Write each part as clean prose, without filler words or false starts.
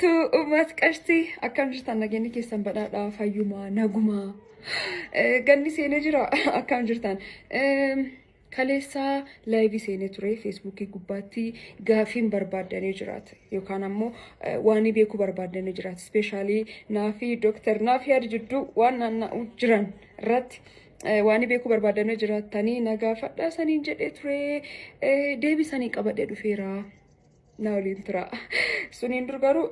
tu umat qashti akkam jirtan nageenyi keessan badhaadhaa fayyumaa nagumaa ganni seenee jira akkam jirtan kaleessa live seenee ture Facebook gubbaatti gaafiin barbaadanii jiraat yookaan ammoo waani beeku barbaadanii jiraat especially naafi Dr. Naafi Jidduu waan naanna'u jiran irratti waani beeku barbaadanii jiraatanii nagaafadhaa saniin jedhee ture deebisanii qabadhee dhufeera. Naawliin tura suniin durgaru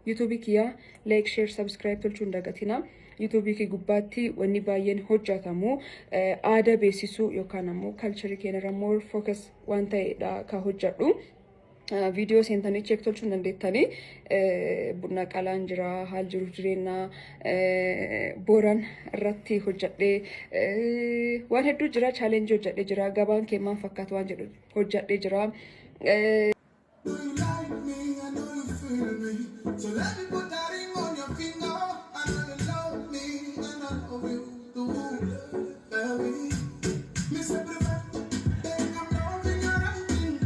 YouTube kiya like share subscribe tolchuun dagatina YouTube ki gubbaatti wanni baay'een hojjetamu aadaa beeksisuu yookaan ammoo culture keenya more focus waan ta'eedha ka hojjedhu video seentanii check tolchuun dandeettanii bunna qalaan jira haal jiru jireenya booran irratti hojjedhee waan hedduu jira challenge hojjedhee jira gabaan keemmaan fakkaatu waan jedhu hojjedhee jira Do you like me? I know you feel me. So let me put that ring on your finger. I know you love me and I love you too, baby. Miss everybody, think I'm loving your writing.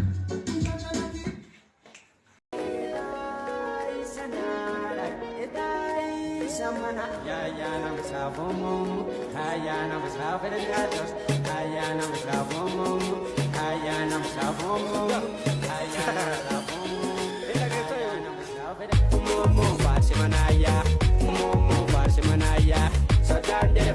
Mumu Barsimanaya, so down there.